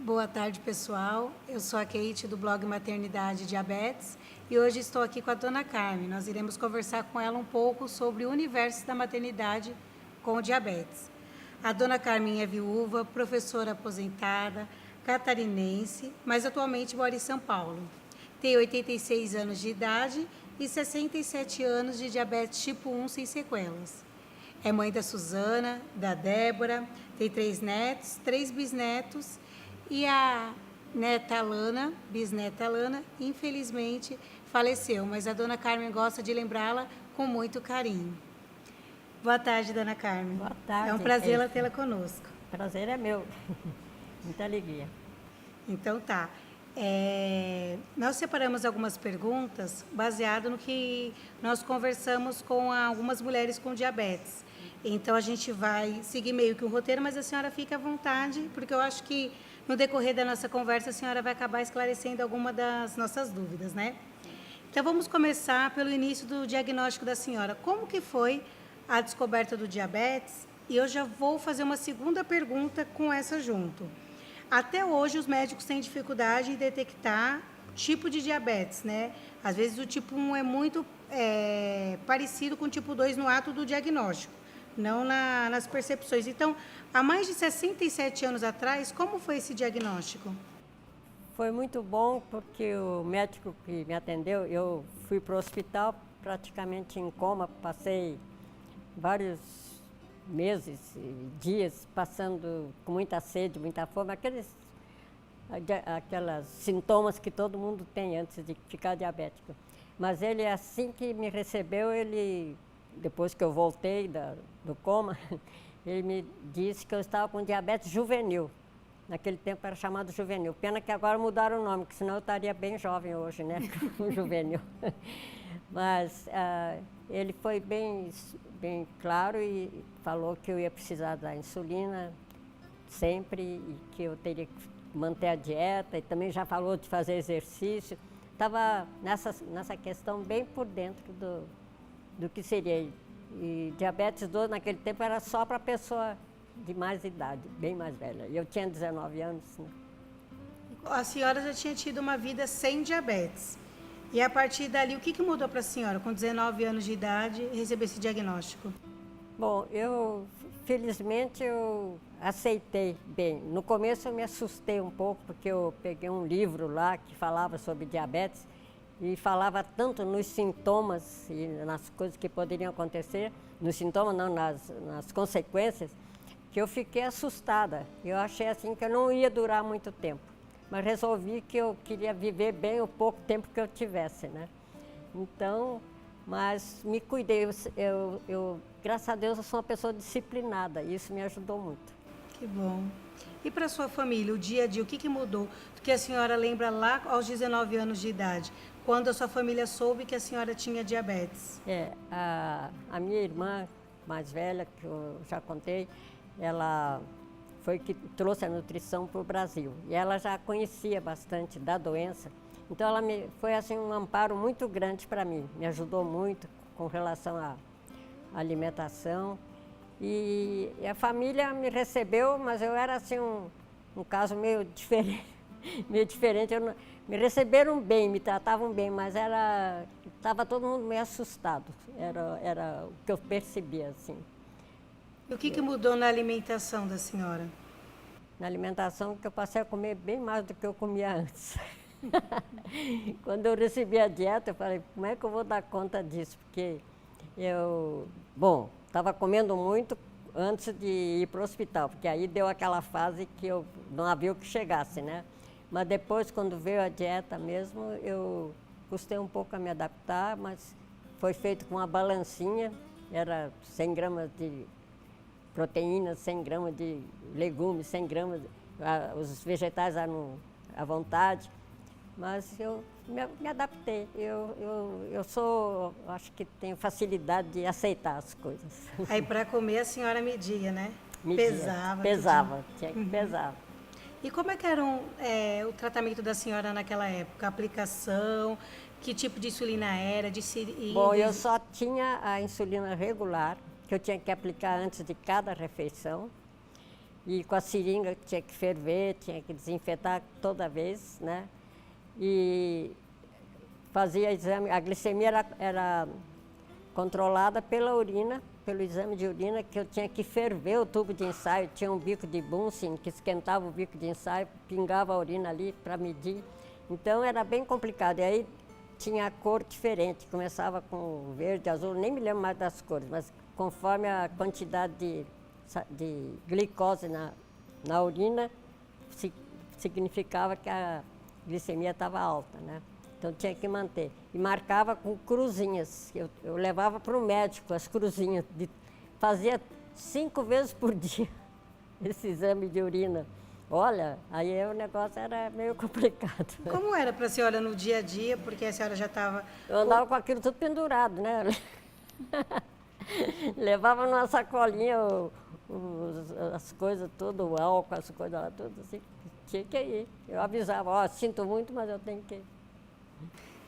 Boa tarde, pessoal. Eu sou a Kate do blog Maternidade e Diabetes e hoje estou aqui com a dona Carmen. Nós iremos conversar com ela um pouco sobre o universo da maternidade com o diabetes. A dona Carmen é viúva, professora aposentada, catarinense, mas atualmente mora em São Paulo. Tem 86 anos de idade e 67 anos de diabetes tipo 1 sem sequelas. É mãe da Suzana, da Débora, tem 3 netos, 3 bisnetos e a neta Alana, bisneta Alana, infelizmente faleceu, mas a dona Carmen gosta de lembrá-la com muito carinho. Boa tarde, dona Carmen. Boa tarde. É um prazer tê-la conosco. Prazer é meu. Muita alegria. Então tá. Nós separamos algumas perguntas baseado no que nós conversamos com algumas mulheres com diabetes. Então a gente vai seguir meio que um roteiro, mas a senhora fica à vontade, porque eu acho que no decorrer da nossa conversa a senhora vai acabar esclarecendo alguma das nossas dúvidas, né? Então vamos começar pelo início do diagnóstico da senhora. Como que foi a descoberta do diabetes? E eu já vou fazer uma segunda pergunta com essa junto. Até hoje, os médicos têm dificuldade em detectar tipo de diabetes, né? Às vezes, o tipo 1 é muito parecido com o tipo 2 no ato do diagnóstico, não nas percepções. Então, há mais de 67 anos atrás, como foi esse diagnóstico? Foi muito bom porque o médico que me atendeu, eu fui para o hospital praticamente em coma, passei vários meses, dias, passando com muita sede, muita fome, aqueles sintomas que todo mundo tem antes de ficar diabético. Mas ele, assim que me recebeu, depois que eu voltei do coma, ele me disse que eu estava com diabetes juvenil. Naquele tempo era chamado juvenil. Pena que agora mudaram o nome, que senão eu estaria bem jovem hoje, né? Com juvenil. Mas ele foi bem claro e falou que eu ia precisar da insulina sempre e que eu teria que manter a dieta, e também já falou de fazer exercício. Estava nessa questão bem por dentro do que seria. E diabetes 2 naquele tempo era só para pessoa de mais idade, bem mais velha. E eu tinha 19 anos. Né? A senhora já tinha tido uma vida sem diabetes. E a partir dali, o que mudou para a senhora, com 19 anos de idade, receber esse diagnóstico? Bom, felizmente, eu aceitei bem. No começo eu me assustei um pouco, porque eu peguei um livro lá que falava sobre diabetes e falava tanto nos sintomas e nas coisas que poderiam acontecer, nos sintomas não, nas consequências, que eu fiquei assustada. Eu achei assim que eu não ia durar muito tempo, mas resolvi que eu queria viver bem o pouco tempo que eu tivesse, né? Então, mas me cuidei. Graças a Deus, eu sou uma pessoa disciplinada e isso me ajudou muito. Que bom. E para sua família, o dia a dia, o que mudou? Do que a senhora lembra lá aos 19 anos de idade, quando a sua família soube que a senhora tinha diabetes? A minha irmã mais velha, que eu já contei, ela foi que trouxe a nutrição para o Brasil. E ela já conhecia bastante da doença. Então, ela foi assim, um amparo muito grande para mim. Me ajudou muito com relação à alimentação. E a família me recebeu, mas eu era assim, um caso meio diferente. Me receberam bem, me tratavam bem, mas estava todo mundo meio assustado. Era o que eu percebia, assim. E o que mudou na alimentação da senhora? Na alimentação, que eu passei a comer bem mais do que eu comia antes. Quando eu recebi a dieta, eu falei, como é que eu vou dar conta disso? Porque estava comendo muito antes de ir para o hospital, porque aí deu aquela fase que eu não havia o que chegasse, né? Mas depois, quando veio a dieta mesmo, eu custei um pouco a me adaptar, mas foi feito com uma balancinha, era 100 gramas de proteínas, 100 gramas de legumes, 100 gramas, os vegetais eram à vontade, mas eu me adaptei. Acho que tenho facilidade de aceitar as coisas. Aí para comer a senhora media, né? Pesava, tinha que pesar. E como é que era o tratamento da senhora naquela época? A aplicação, que tipo de insulina era? Bom, eu só tinha a insulina regular, que eu tinha que aplicar antes de cada refeição. e com a seringa tinha que ferver, tinha que desinfetar toda vez, né? E fazia exame, a glicemia era controlada pela urina, pelo exame de urina, que eu tinha que ferver o tubo de ensaio, tinha um bico de Bunsen que esquentava o bico de ensaio, pingava a urina ali para medir. Então era bem complicado. E aí tinha a cor diferente, começava com verde, azul, nem me lembro mais das cores, mas conforme a quantidade de glicose na urina, significava que a glicemia estava alta, né? Então tinha que manter. E marcava com cruzinhas. Eu levava para o médico as cruzinhas. Fazia 5 vezes por dia esse exame de urina. Olha, aí o negócio era meio complicado. Como era para a senhora no dia a dia, porque a senhora já estava... Eu andava com aquilo tudo pendurado, né? Levava numa sacolinha as coisas tudo, o álcool, as coisas lá, tudo assim. Tinha que ir. Eu avisava, ó, sinto muito, mas eu tenho que ir.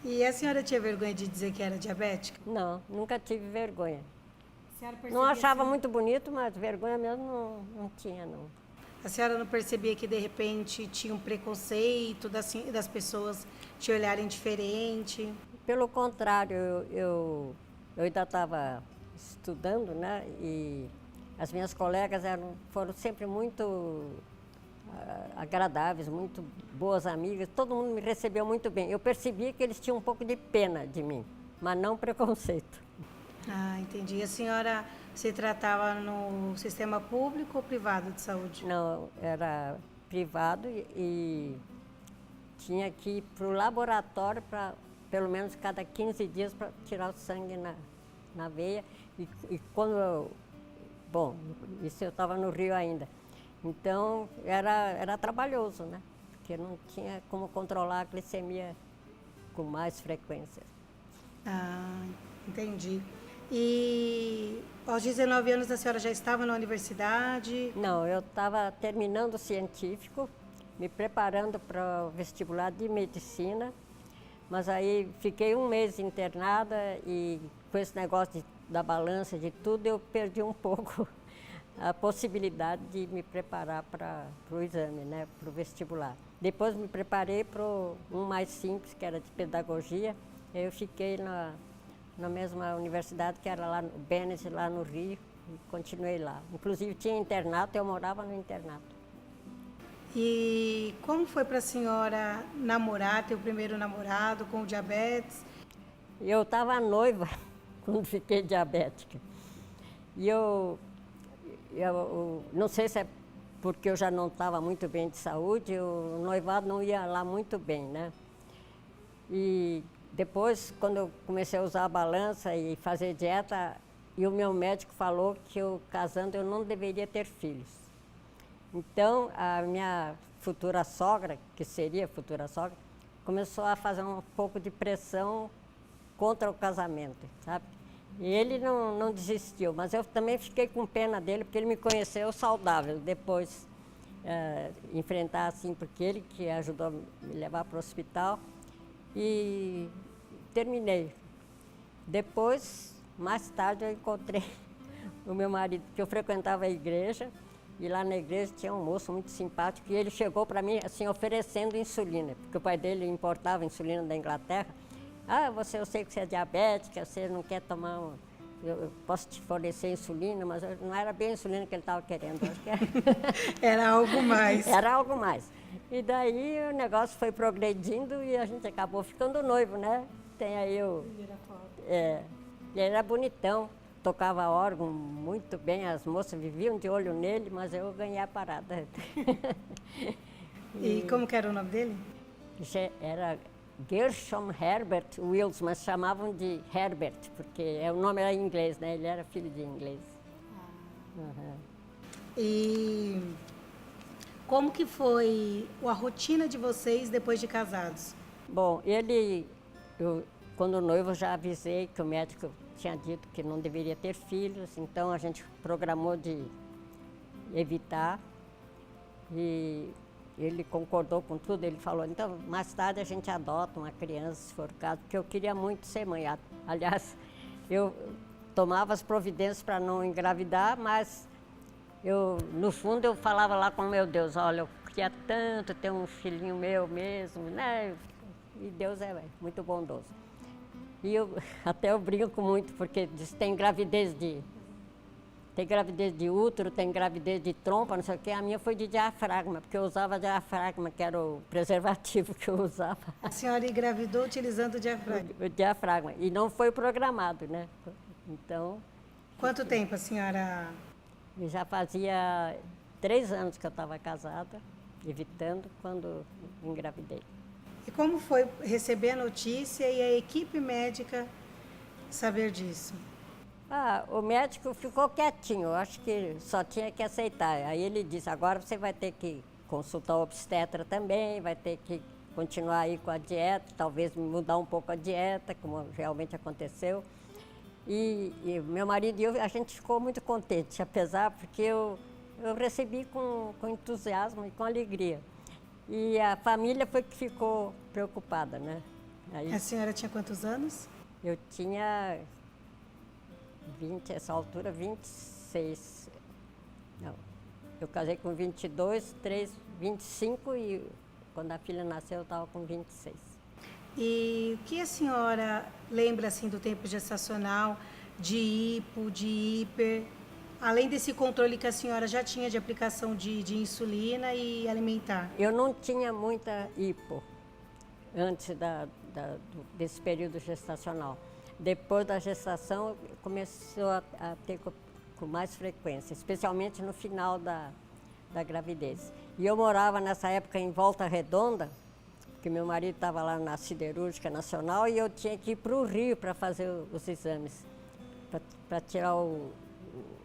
E a senhora tinha vergonha de dizer que era diabética? Não, nunca tive vergonha. A senhora Não percebia achava assim- muito bonito, mas vergonha mesmo não tinha, não. A senhora não percebia que, de repente, tinha um preconceito das pessoas te olharem diferente? Pelo contrário, eu ainda estava estudando, né? E as minhas colegas foram sempre muito agradáveis, muito boas amigas. Todo mundo me recebeu muito bem. Eu percebia que eles tinham um pouco de pena de mim, mas não preconceito. Ah, entendi. A senhora se tratava no sistema público ou privado de saúde? Não, era privado e tinha que ir para o laboratório para, pelo menos, cada 15 dias para tirar o sangue na veia. E quando bom, isso eu estava no Rio ainda. Então, era trabalhoso, né? Porque não tinha como controlar a glicemia com mais frequência. Ah, entendi. E aos 19 anos a senhora já estava na universidade? Não, eu estava terminando o científico, me preparando para o vestibular de medicina, mas aí fiquei um mês internada e com esse negócio da balança, de tudo, eu perdi um pouco a possibilidade de me preparar para o exame, né, para o vestibular. Depois me preparei para um mais simples, que era de pedagogia, e eu fiquei na mesma universidade, que era lá no Benes, lá no Rio, e continuei lá. Inclusive tinha internato, eu morava no internato. E como foi para a senhora namorar, ter o primeiro namorado com diabetes? Eu estava noiva quando fiquei diabética. E eu não sei se é porque eu já não estava muito bem de saúde, o noivado não ia lá muito bem, né? E depois, quando eu comecei a usar a balança e fazer dieta, e o meu médico falou que eu, casando, eu não deveria ter filhos. Então, a minha futura sogra, que seria futura sogra, começou a fazer um pouco de pressão contra o casamento, sabe? E ele não desistiu, mas eu também fiquei com pena dele, porque ele me conheceu saudável. Depois, enfrentar assim, porque ele que ajudou a me levar para o hospital. E terminei. Depois, mais tarde, eu encontrei o meu marido, que eu frequentava a igreja, e lá na igreja tinha um moço muito simpático, e ele chegou para mim, assim, oferecendo insulina, porque o pai dele importava insulina da Inglaterra. Ah, eu sei que você é diabética, você não quer tomar, eu posso te fornecer insulina, mas não era bem a insulina que ele estava querendo. Acho que Era algo mais. era algo mais. E daí o negócio foi progredindo e a gente acabou ficando noivo, né? Tem aí ele era bonitão, tocava órgão muito bem, as moças viviam de olho nele, mas eu ganhei a parada. E como que era o nome dele? Era Gershom Herbert Wills, mas chamavam de Herbert, porque o nome era em inglês, né? Ele era filho de inglês. Uhum. E como que foi a rotina de vocês depois de casados? Bom, quando noivo, já avisei que o médico tinha dito que não deveria ter filhos, então a gente programou de evitar. E ele concordou com tudo, ele falou, então, mais tarde a gente adota uma criança, se for o caso, porque eu queria muito ser mãe. Aliás, eu tomava as providências para não engravidar, mas no fundo, eu falava lá com meu Deus, olha, eu queria tanto ter um filhinho meu mesmo, né? E Deus é muito bondoso. E até eu brinco muito, porque diz, tem gravidez de útero, tem gravidez de trompa, não sei o quê. A minha foi de diafragma, porque eu usava diafragma, que era o preservativo que eu usava. A senhora engravidou utilizando o diafragma. O diafragma. E não foi programado, né? Então, Quanto tempo a senhora... eu já fazia 3 anos que eu estava casada, evitando, quando engravidei. E como foi receber a notícia e a equipe médica saber disso? O médico ficou quietinho, eu acho que só tinha que aceitar. Aí ele disse, agora você vai ter que consultar o obstetra também, vai ter que continuar aí com a dieta, talvez mudar um pouco a dieta, como realmente aconteceu. E meu marido e eu, a gente ficou muito contente, apesar, porque eu recebi com entusiasmo e com alegria. E a família foi que ficou preocupada, né? Aí, A senhora tinha quantos anos? eu tinha essa altura, 26. Não, eu casei com 22, 25 e quando a filha nasceu eu estava com 26. E o que a senhora lembra assim do tempo gestacional, de hipo, de hiper, além desse controle que a senhora já tinha de aplicação de insulina e alimentar? Eu não tinha muita hipo antes desse período gestacional. Depois da gestação, começou a ter com mais frequência, especialmente no final da gravidez. E eu morava nessa época em Volta Redonda, porque meu marido estava lá na Siderúrgica Nacional e eu tinha que ir para o Rio para fazer os exames, para tirar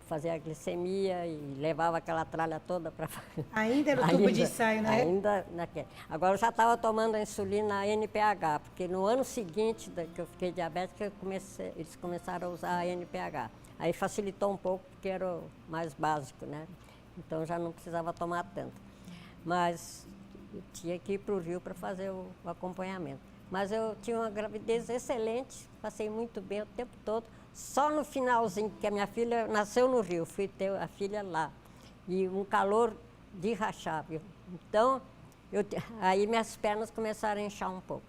fazer a glicemia e levava aquela tralha toda para... Ainda era o tubo de ensaio, né? Ainda naquele. Agora eu já estava tomando a insulina NPH, porque no ano seguinte que eu fiquei diabética, eles começaram a usar a NPH. Aí facilitou um pouco, porque era o mais básico, né? Então já não precisava tomar tanto. Mas eu tinha que ir para o Rio para fazer o acompanhamento. Mas eu tinha uma gravidez excelente, passei muito bem o tempo todo. Só no finalzinho, que a minha filha nasceu no Rio, fui ter a filha lá. E um calor de rachar, viu? Então, aí minhas pernas começaram a inchar um pouco.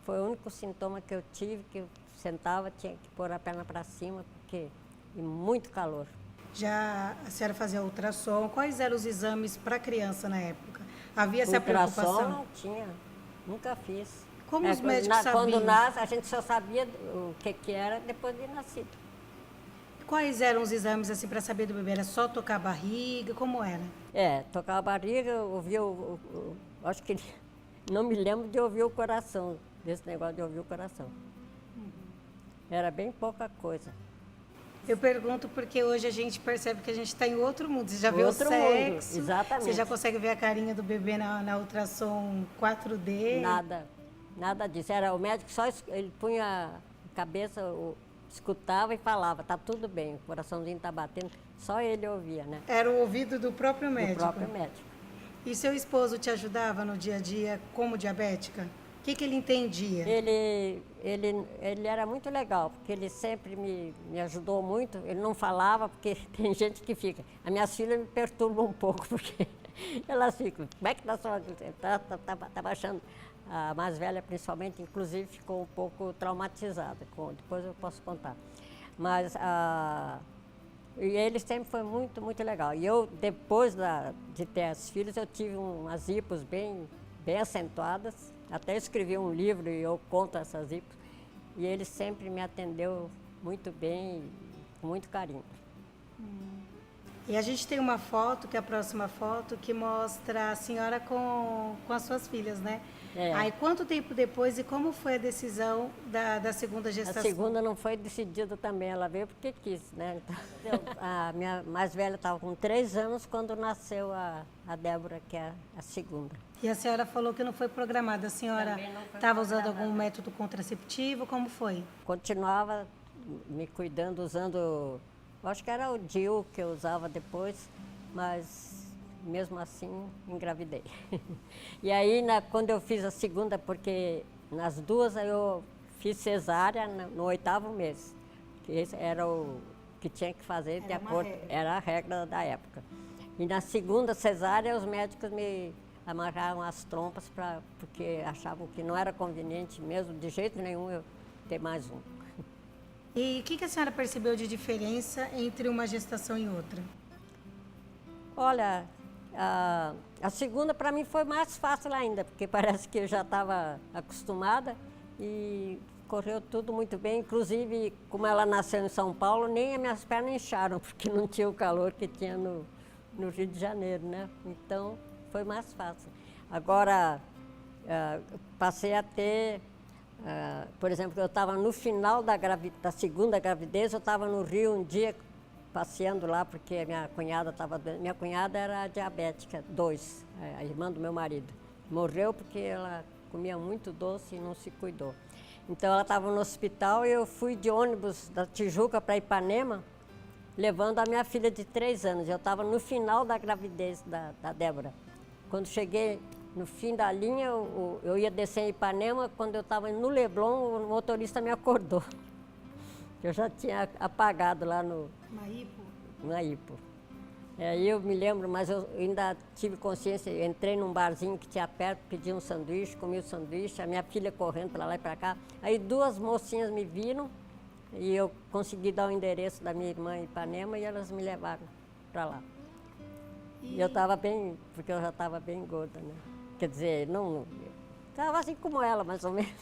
Foi o único sintoma que eu tive, que eu sentava, tinha que pôr a perna para cima, porque e muito calor. Já a senhora fazia ultrassom. Quais eram os exames para criança na época? Havia essa preocupação? Ultrassom não tinha, nunca fiz. Como os médicos sabiam? Quando nasce, a gente só sabia o que era depois de nascido. Quais eram os exames assim para saber do bebê? Era só tocar a barriga? Como era? Tocar a barriga, ouvir acho que não me lembro de ouvir o coração, desse negócio de ouvir o coração. Era bem pouca coisa. Eu pergunto porque hoje a gente percebe que a gente está em outro mundo. Você já vê o Outro sexo, mundo, exatamente. Você já consegue ver a carinha do bebê na ultrassom 4D. Nada disso. Era o médico ele punha a cabeça, escutava e falava, tá tudo bem, o coraçãozinho tá batendo, só ele ouvia, né? Era o ouvido do próprio médico. Do próprio médico. E seu esposo te ajudava no dia a dia como diabética? O que ele entendia? Ele era muito legal, porque ele sempre me ajudou muito. Ele não falava, porque tem gente que fica. A minha filha me perturba um pouco, porque elas ficam, como é que está sua... Tá baixando. A mais velha, principalmente, inclusive, ficou um pouco traumatizada. Depois eu posso contar. Mas e ele sempre foi muito, muito legal. E eu, depois de ter as filhas, eu tive umas hipos bem acentuadas. Até escrevi um livro e eu conto essas hipos. E ele sempre me atendeu muito bem e com muito carinho. E a gente tem uma foto, que é a próxima foto, que mostra a senhora com as suas filhas, né? Aí, quanto tempo depois e como foi a decisão da segunda gestação? A segunda não foi decidida também, ela veio porque quis, né? Então, a minha mais velha estava com 3 anos quando nasceu a Débora, que é a segunda. E a senhora falou que não foi programada. A senhora estava usando algum método contraceptivo? Como foi? Continuava me cuidando, usando... Acho que era o DIU que eu usava depois, mas mesmo assim engravidei. E aí, quando eu fiz a segunda, porque nas duas eu fiz cesárea no 8º mês, que esse era que tinha que fazer de Era uma acordo, regra. era a regra da época. E na segunda cesárea, os médicos me amarraram as trompas, porque achavam que não era conveniente mesmo, de jeito nenhum, eu ter mais um. E o que a senhora percebeu de diferença entre uma gestação e outra? Olha, a segunda para mim foi mais fácil ainda, porque parece que eu já estava acostumada e correu tudo muito bem. Inclusive, como ela nasceu em São Paulo, nem as minhas pernas incharam, porque não tinha o calor que tinha no Rio de Janeiro, né? Então, foi mais fácil. Agora, passei a ter, por exemplo, eu estava no final da segunda gravidez, eu estava no Rio um dia, passeando lá, porque minha cunhada estava doente. Minha cunhada era diabética 2, a irmã do meu marido. Morreu porque ela comia muito doce e não se cuidou. Então ela estava no hospital e eu fui de ônibus da Tijuca para Ipanema, levando a minha filha de 3 anos. Eu estava no final da gravidez da Débora. Quando cheguei no fim da linha, eu ia descer em Ipanema, quando eu estava no Leblon, o motorista me acordou. Eu já tinha apagado lá no Maípo. Aí eu me lembro, mas eu ainda tive consciência, eu entrei num barzinho que tinha perto, pedi um sanduíche, comi o sanduíche, a minha filha correndo para lá e para cá. Aí 2 mocinhas me viram e eu consegui dar o endereço da minha irmã em Ipanema e elas me levaram para lá. E eu estava bem, porque eu já estava bem gorda, né? Quer dizer, não, estava assim como ela, mais ou menos,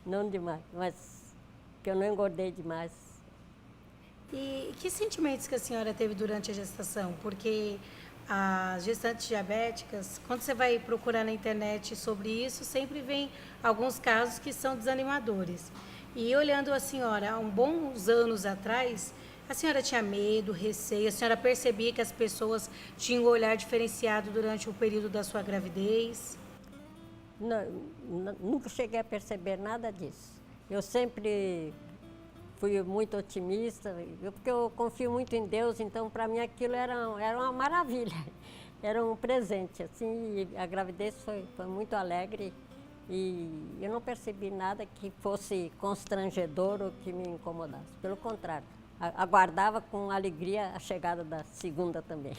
não demais, mas que eu não engordei demais. E que sentimentos que a senhora teve durante a gestação? Porque as gestantes diabéticas, quando você vai procurar na internet sobre isso, sempre vem alguns casos que são desanimadores. E olhando a senhora, há uns bons anos atrás, a senhora tinha medo, receio, a senhora percebia que as pessoas tinham um olhar diferenciado durante o período da sua gravidez? Nunca cheguei a perceber nada disso. Eu sempre fui muito otimista, porque eu confio muito em Deus, então para mim aquilo era uma maravilha, era um presente, assim, e a gravidez foi muito alegre e eu não percebi nada que fosse constrangedor ou que me incomodasse, pelo contrário, aguardava com alegria a chegada da segunda também.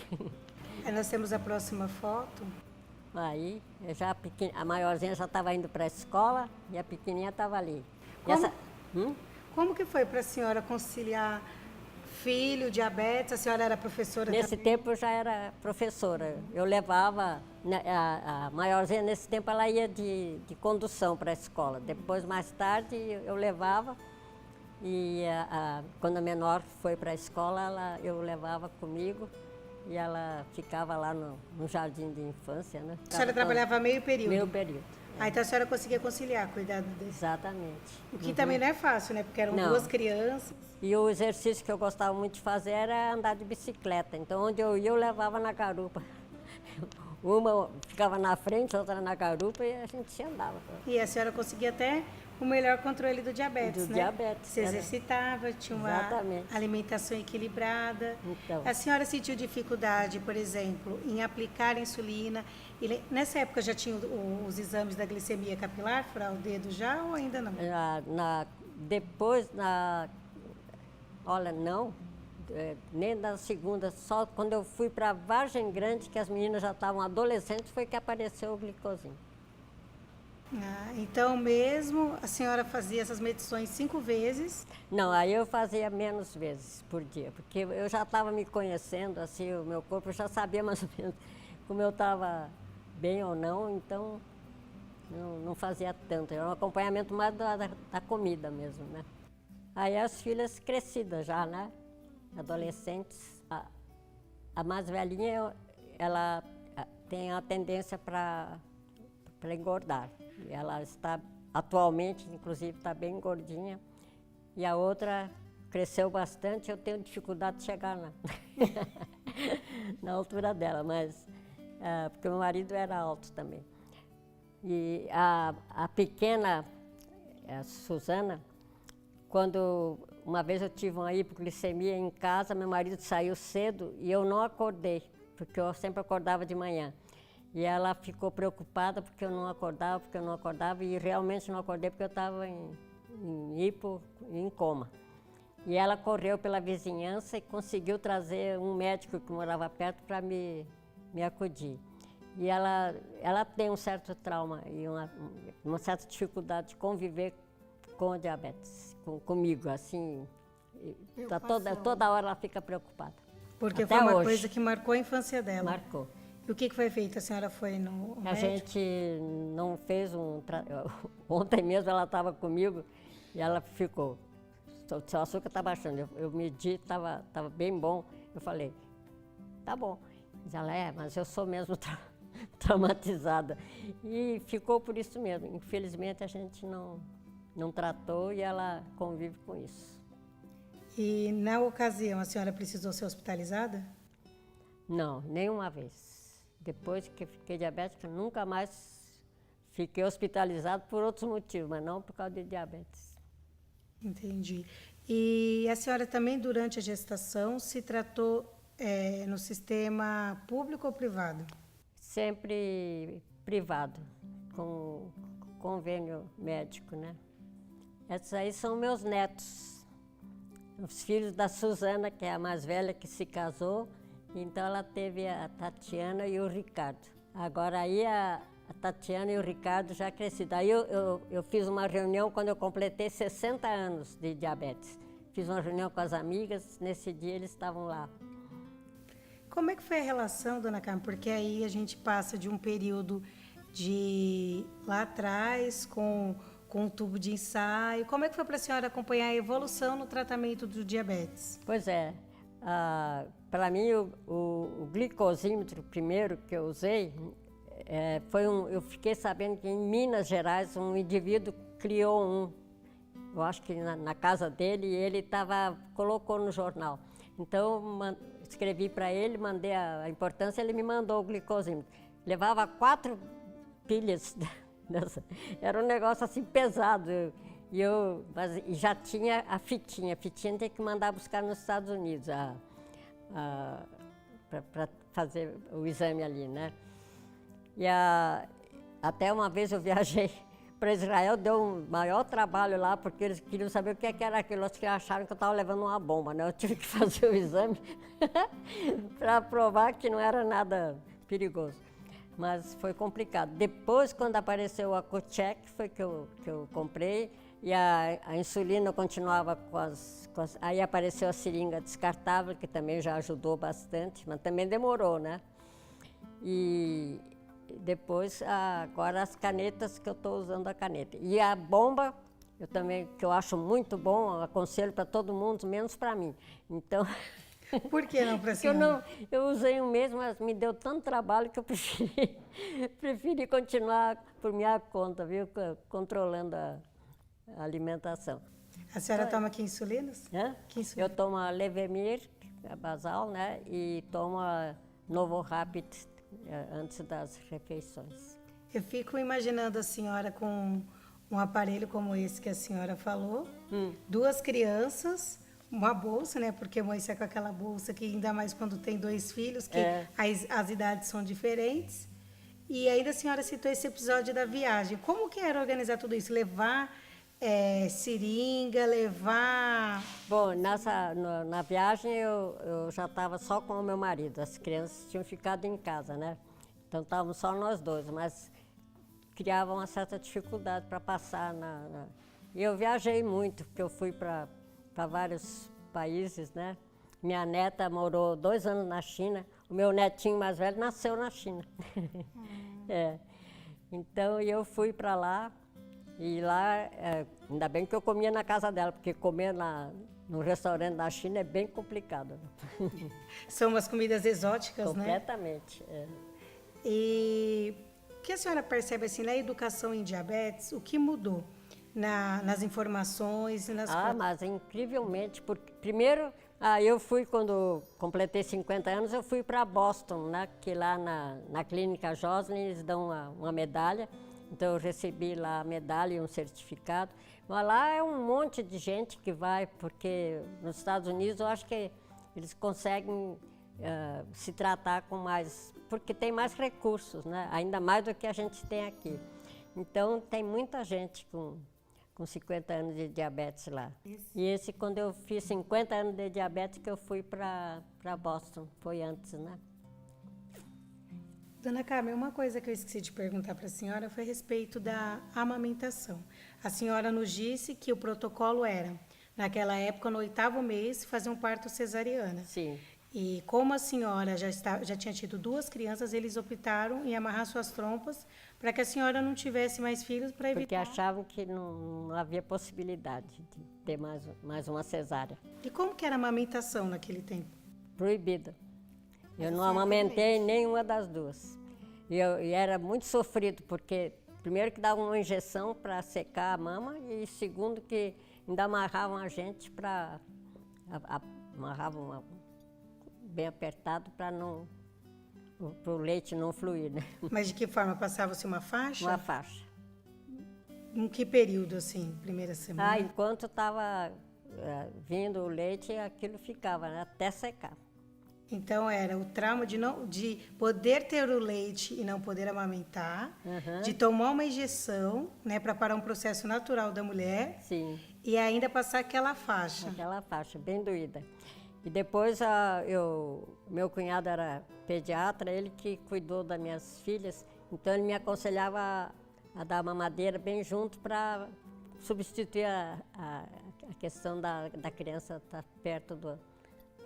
Aí nós temos a próxima foto. Aí, a maiorzinha já estava indo para a escola e a pequenininha estava ali. Como que foi para a senhora conciliar filho, diabetes? A senhora era professora Nesse também? tempo eu já era professora. Eu levava, né, a maiorzinha nesse tempo ela ia de condução para a escola. Depois, mais tarde, eu levava e quando a menor foi para a escola, eu levava comigo e ela ficava lá no jardim de infância, né? A senhora trabalhava meio período? Meio período. Ah, então a senhora conseguia conciliar, cuidado desse. Exatamente. O que também não é fácil, né? Porque eram Não. 2 crianças. E o exercício que eu gostava muito de fazer era andar de bicicleta. Então, onde eu ia, eu levava na garupa. Uma ficava na frente, outra na garupa e a gente andava. E a senhora conseguia até o melhor controle do diabetes, Do né? diabetes, Se era. exercitava, tinha uma Exatamente. alimentação equilibrada. Então. A senhora sentiu dificuldade, por exemplo, em aplicar insulina? E nessa época já tinha os exames da glicemia capilar, furar o dedo já ou ainda não? Olha, não, nem na segunda, só quando eu fui para Vargem Grande, que as meninas já estavam adolescentes, foi que apareceu o glicosinho. Ah, então mesmo a senhora fazia essas medições 5 vezes? Não, aí eu fazia menos vezes por dia, porque eu já estava me conhecendo, assim, o meu corpo, eu já sabia mais ou menos como eu estava bem ou não, então não fazia tanto, era um acompanhamento mais da comida mesmo, né? Aí as filhas crescidas já, né? Adolescentes. A mais velhinha, ela tem a tendência para engordar. E ela está, atualmente, inclusive, está bem gordinha. E a outra cresceu bastante, eu tenho dificuldade de chegar na altura dela, mas porque meu marido era alto também. E a pequena, a Suzana, quando uma vez eu tive uma hipoglicemia em casa, meu marido saiu cedo e eu não acordei, porque eu sempre acordava de manhã. E ela ficou preocupada porque eu não acordava, e realmente não acordei porque eu estava em coma. E ela correu pela vizinhança e conseguiu trazer um médico que morava perto para me acudir. E ela tem um certo trauma e uma certa dificuldade de conviver com o diabetes, comigo, assim. Toda hora ela fica preocupada. Porque até foi uma hoje. Coisa que marcou a infância dela. Marcou. E o que foi feito? A senhora foi no médico? A gente não fez Ontem mesmo ela estava comigo e ela ficou. Seu açúcar está baixando. Eu medi, estava bem bom. Eu falei, tá bom. Mas eu sou mesmo traumatizada. E ficou por isso mesmo. Infelizmente a gente não tratou e ela convive com isso. E na ocasião a senhora precisou ser hospitalizada? Não, nenhuma vez. Depois que fiquei diabética, nunca mais fiquei hospitalizada por outros motivos, mas não por causa de diabetes. Entendi. E a senhora também, durante a gestação, se tratou no sistema público ou privado? Sempre privado, com convênio médico, né? Esses aí são meus netos, os filhos da Suzana, que é a mais velha que se casou. Então ela teve a Tatiana e o Ricardo. Agora aí a Tatiana e o Ricardo já crescidos. Aí eu fiz uma reunião quando eu completei 60 anos de diabetes. Fiz uma reunião com as amigas, nesse dia eles estavam lá. Como é que foi a relação, dona Carmen? Porque aí a gente passa de um período de lá atrás com o tubo de ensaio. Como é que foi para a senhora acompanhar a evolução no tratamento do diabetes? Pois é. Para mim, o glicosímetro primeiro que eu usei, eu fiquei sabendo que em Minas Gerais um indivíduo criou eu acho que na casa dele, e ele colocou no jornal. Então, escrevi para ele, mandei a importância, ele me mandou o glicosímetro. Levava 4 pilhas, era um negócio assim pesado. Mas já tinha a fitinha tem que mandar buscar nos Estados Unidos para fazer o exame ali, né? Até uma vez eu viajei para Israel, deu um maior trabalho lá, porque eles queriam saber o que era aquilo. Acho que acharam que eu estava levando uma bomba, né? Eu tive que fazer o exame para provar que não era nada perigoso. Mas foi complicado. Depois, quando apareceu a Accu-Chek, foi que eu comprei, e a insulina continuava aí apareceu a seringa descartável, que também já ajudou bastante, mas também demorou, né? E depois, agora as canetas, que eu estou usando a caneta. E a bomba, que eu acho muito bom, aconselho para todo mundo, menos para mim. Então... Por que não para a senhora? Eu usei um mês, mas me deu tanto trabalho que eu preferi continuar por minha conta, viu? Controlando a alimentação. A senhora toma que insulinas? Que insulina? Eu tomo a Levemir, a basal, né? E tomo a Novo Rapid antes das refeições. Eu fico imaginando a senhora com um aparelho como esse que a senhora falou, 2 crianças, uma bolsa, né? Porque mãe sai com aquela bolsa que ainda mais quando tem 2 filhos, que as idades são diferentes. E ainda a senhora citou esse episódio da viagem. Como que era organizar tudo isso? Levar seringa, levar... Bom, na viagem eu já estava só com o meu marido. As crianças tinham ficado em casa, né? Então estávamos só nós dois, mas criava uma certa dificuldade para passar E eu viajei muito, porque eu fui para vários países, né? Minha neta morou 2 anos na China, o meu netinho mais velho nasceu na China. Então eu fui para lá, e lá, ainda bem que eu comia na casa dela, porque comer no restaurante da China é bem complicado. São umas comidas exóticas, Completamente, né? E o que a senhora percebe assim, na educação em diabetes, o que mudou? Nas informações e nas coisas. Mas incrivelmente, porque primeiro, eu fui, quando completei 50 anos, eu fui para Boston, né? Que lá na clínica Joslin eles dão uma medalha, então eu recebi lá a medalha e um certificado. Mas lá é um monte de gente que vai, porque nos Estados Unidos eu acho que eles conseguem se tratar com mais, porque tem mais recursos, né? Ainda mais do que a gente tem aqui. Então tem muita gente com com 50 anos de diabetes lá. E esse, quando eu fiz 50 anos de diabetes, que eu fui para Boston, foi antes, né? Dona Carmen, uma coisa que eu esqueci de perguntar para a senhora foi a respeito da amamentação. A senhora nos disse que o protocolo era, naquela época, no 8º mês, fazer um parto cesariana. Sim. E como a senhora já tinha tido 2 crianças, eles optaram em amarrar suas trompas para que a senhora não tivesse mais filhos para evitar... Porque achavam que não havia possibilidade de ter mais uma cesárea. E como que era a amamentação naquele tempo? Proibida. Eu não amamentei nenhuma das duas. E era muito sofrido, porque primeiro que davam uma injeção para secar a mama e segundo que ainda amarravam a gente para... amarravam bem apertado para o leite não fluir, né? Mas de que forma? Passava-se uma faixa? Uma faixa. Em que período, assim? Primeira semana? Enquanto estava vindo o leite, aquilo ficava, né? Até secar. Então era o trauma de poder ter o leite e não poder amamentar, de tomar uma injeção, né, para parar um processo natural da mulher. Sim. E ainda passar aquela faixa. Aquela faixa, bem doída. E depois meu cunhado era pediatra, ele que cuidou das minhas filhas, então ele me aconselhava a dar mamadeira bem junto para substituir a questão da criança estar perto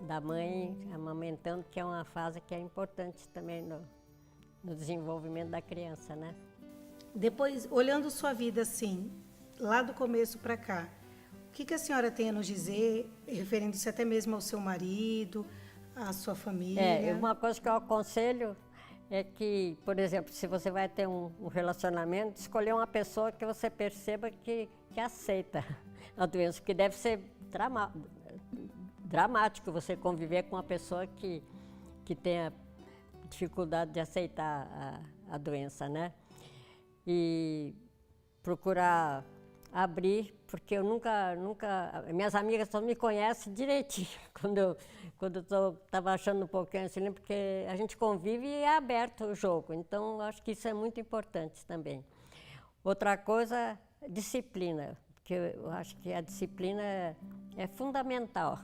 da mãe, amamentando, que é uma fase que é importante também no desenvolvimento da criança, né? Depois, olhando sua vida assim, lá do começo para cá, o que a senhora tem a nos dizer, referindo-se até mesmo ao seu marido, à sua família? Uma coisa que eu aconselho é que, por exemplo, se você vai ter um relacionamento, escolher uma pessoa que você perceba que aceita a doença, porque deve ser dramático você conviver com uma pessoa que tenha dificuldade de aceitar a doença, né? E procurar abrir, porque eu nunca, minhas amigas só me conhecem direitinho quando eu estava achando um pouquinho assim, porque a gente convive e é aberto o jogo, então eu acho que isso é muito importante também. Outra coisa, disciplina, porque eu acho que a disciplina é fundamental.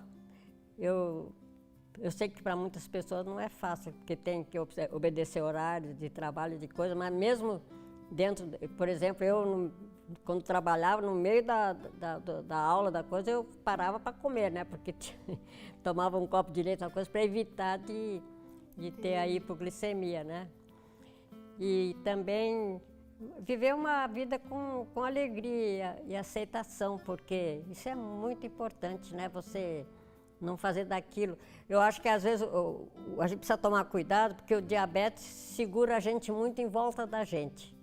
Eu sei que para muitas pessoas não é fácil, porque tem que obedecer horários de trabalho, de coisa, mas mesmo dentro, por exemplo, eu quando trabalhava no meio da aula, da coisa, eu parava para comer, né? Porque tomava um copo de leite, uma coisa, para evitar de ter a hipoglicemia, né? E também viver uma vida com alegria e aceitação, porque isso é muito importante, né? Você não fazer daquilo. Eu acho que às vezes a gente precisa tomar cuidado, porque o diabetes segura a gente muito em volta da gente.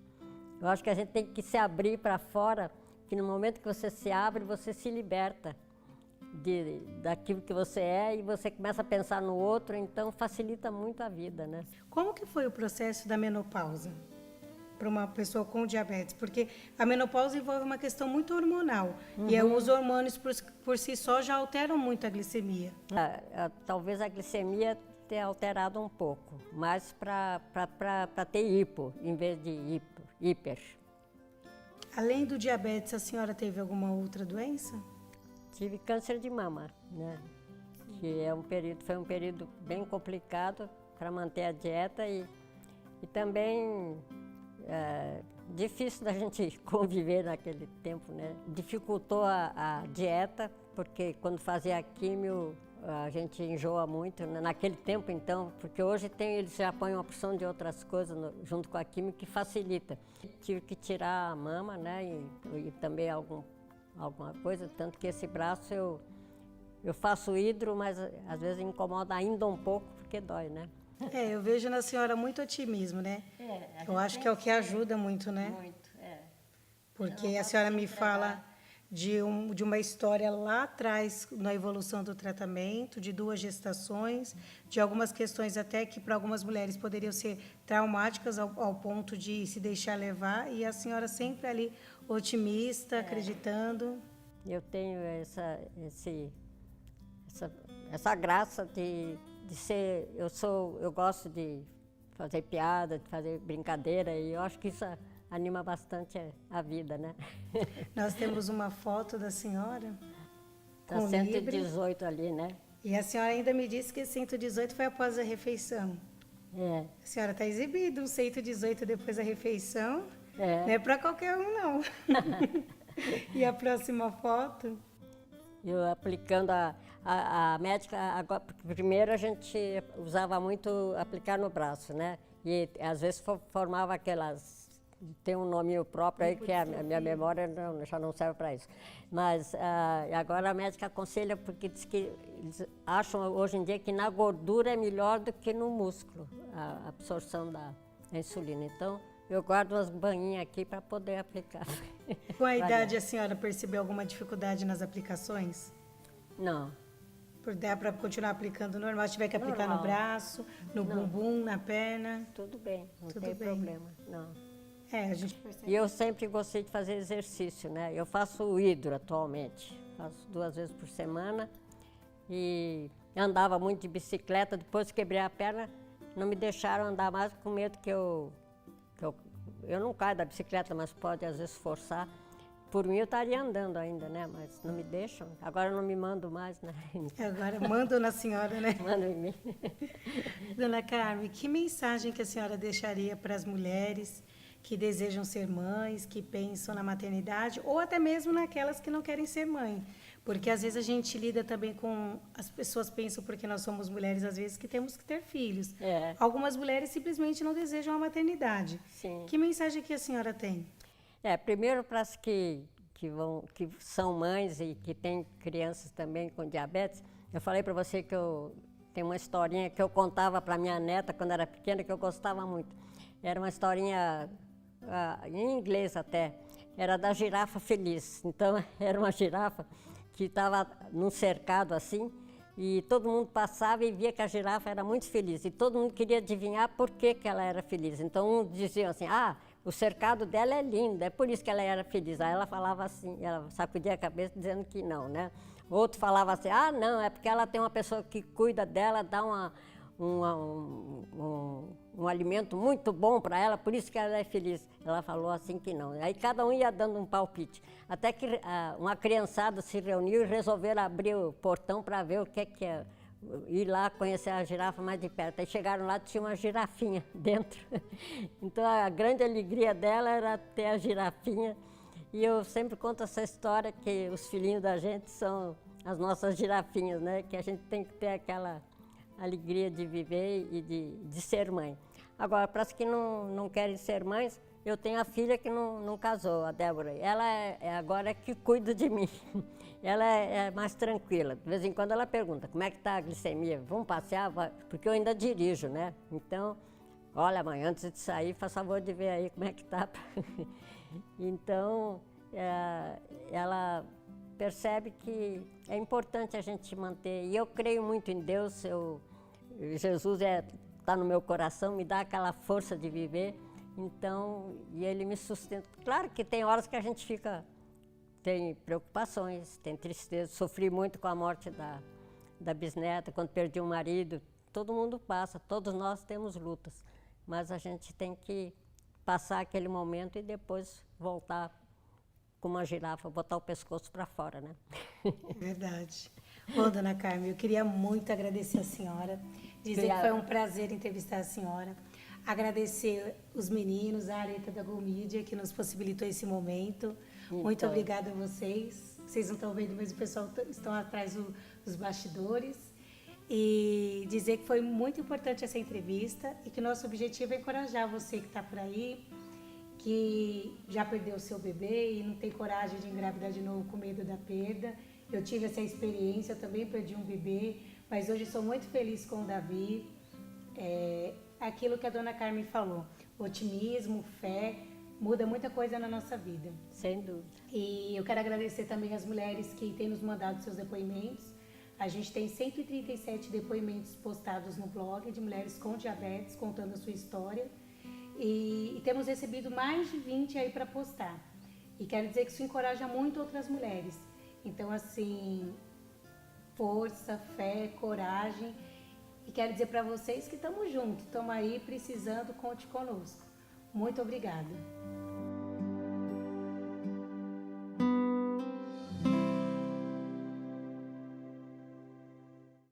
Eu acho que a gente tem que se abrir para fora, que no momento que você se abre, você se liberta daquilo que você é e você começa a pensar no outro, então facilita muito a vida, né? Como que foi o processo da menopausa para uma pessoa com diabetes? Porque a menopausa envolve uma questão muito hormonal e os hormônios por si só já alteram muito a glicemia. Talvez a glicemia tenha alterado um pouco, mas para ter hipo em vez de hiper. Além do diabetes, a senhora teve alguma outra doença? Tive câncer de mama, né? Que foi um período bem complicado para manter a dieta e também difícil da gente conviver naquele tempo, né? Dificultou a dieta, porque quando fazia a químio a gente enjoa muito, né? Naquele tempo então, porque hoje eles já põem uma opção de outras coisas junto com a químio que facilita. Tive que tirar a mama, né? E também alguma coisa, tanto que esse braço eu faço hidro, mas às vezes incomoda ainda um pouco porque dói, né? Eu vejo na senhora muito otimismo, né? Eu acho que é o que ajuda muito, né? Muito, Porque a senhora me fala de uma história lá atrás, na evolução do tratamento, de 2 gestações, de algumas questões até que para algumas mulheres poderiam ser traumáticas ao ponto de se deixar levar, e a senhora sempre ali otimista, acreditando. Eu tenho essa graça de ser, eu gosto de fazer piada, de fazer brincadeira, e eu acho que isso anima bastante a vida, né? Nós temos uma foto da senhora Tá com 118 ali, né? e a senhora ainda me disse que 118 foi após a refeição. É, A senhora está exibindo um 118 depois da refeição. é. Não é para qualquer um, não. E a próxima foto? Eu aplicando a médica, agora, porque primeiro a gente usava muito aplicar no braço, né? E às vezes formava aquelas, tem um nome próprio aí que a minha memória já não serve para isso. Mas agora a médica aconselha porque diz que eles acham hoje em dia que na gordura é melhor do que no músculo, a absorção da insulina. Então eu guardo umas banhinhas aqui para poder aplicar. Com a idade, a senhora percebeu alguma dificuldade nas aplicações? Não. Por dar para continuar aplicando normal, se tiver que aplicar no Normal. braço, no bumbum, na perna. Tudo bem, não Tudo tem bem. problema, não. É, a gente percebe. E eu sempre gostei de fazer exercício, né? Eu faço o hidro atualmente, faço 2 vezes por semana e andava muito de bicicleta, depois que quebrei a perna, não me deixaram andar mais com medo que eu não caio da bicicleta, mas pode às vezes forçar. Por mim eu estaria andando ainda, né? Mas não me deixam, agora eu não me mando mais, né? Agora mandam na senhora, né? Mandam em mim. Dona Carmen, que mensagem que a senhora deixaria para as mulheres que desejam ser mães, que pensam na maternidade, ou até mesmo naquelas que não querem ser mãe? Porque às vezes a gente lida também com... As pessoas pensam, porque nós somos mulheres, às vezes, que temos que ter filhos. É. Algumas mulheres simplesmente não desejam a maternidade. Sim. Que mensagem que a senhora tem? Primeiro para as que são mães e que têm crianças também com diabetes, eu falei para você que eu tenho uma historinha que eu contava para minha neta quando era pequena, que eu gostava muito. Era uma historinha em inglês até, era da girafa feliz. Então era uma girafa que estava num cercado assim, e todo mundo passava e via que a girafa era muito feliz, e todo mundo queria adivinhar por que ela era feliz. Então um dizia assim, o cercado dela é lindo, é por isso que ela era feliz. Aí ela falava assim, ela sacudia a cabeça dizendo que não, né? Outro falava assim, não, é porque ela tem uma pessoa que cuida dela, dá um alimento muito bom para ela, por isso que ela é feliz. Ela falou assim que não. Aí cada um ia dando um palpite. Até que uma criançada se reuniu e resolveram abrir o portão para ver o que é ir lá conhecer a girafa mais de perto. Aí chegaram lá, tinha uma girafinha dentro. Então a grande alegria dela era ter a girafinha. E eu sempre conto essa história que os filhinhos da gente são as nossas girafinhas, né? Que a gente tem que ter aquela alegria de viver e de ser mãe. Agora, para as que não querem ser mães, eu tenho a filha que não casou, a Débora. Ela agora é que cuida de mim. Ela é mais tranquila. De vez em quando ela pergunta, como é que está a glicemia? Vamos passear? Porque eu ainda dirijo, né? Então, olha, mãe, antes de sair, faz favor de ver aí como é que está. Então, ela percebe que é importante a gente manter. E eu creio muito em Deus. Jesus está no meu coração, me dá aquela força de viver. Então, e ele me sustenta. Claro que tem horas que a gente tem preocupações, tem tristeza. Sofri muito com a morte da bisneta, quando perdi o marido. Todo mundo passa, todos nós temos lutas. Mas a gente tem que passar aquele momento e depois voltar com uma girafa, botar o pescoço para fora, né? Verdade. Bom, dona Carmen, eu queria muito agradecer a senhora, dizer que foi um prazer entrevistar a senhora, agradecer os meninos, a Areta da Go Media, que nos possibilitou esse momento. Muito obrigada a vocês. Vocês não estão vendo, mas o pessoal estão atrás dos bastidores. E dizer que foi muito importante essa entrevista e que o nosso objetivo é encorajar você que está por aí, que já perdeu o seu bebê e não tem coragem de engravidar de novo com medo da perda. Eu tive essa experiência, eu também perdi um bebê, mas hoje sou muito feliz com o Davi. Aquilo que a dona Carmen falou, otimismo, fé, muda muita coisa na nossa vida. Sem dúvida. E eu quero agradecer também as mulheres que têm nos mandado seus depoimentos. A gente tem 137 depoimentos postados no blog de mulheres com diabetes, contando a sua história. E temos recebido mais de 20 aí para postar. E quero dizer que isso encoraja muito outras mulheres. Então, assim, força, fé, coragem. E quero dizer para vocês que estamos juntos, estamos aí precisando, conte conosco. Muito obrigada.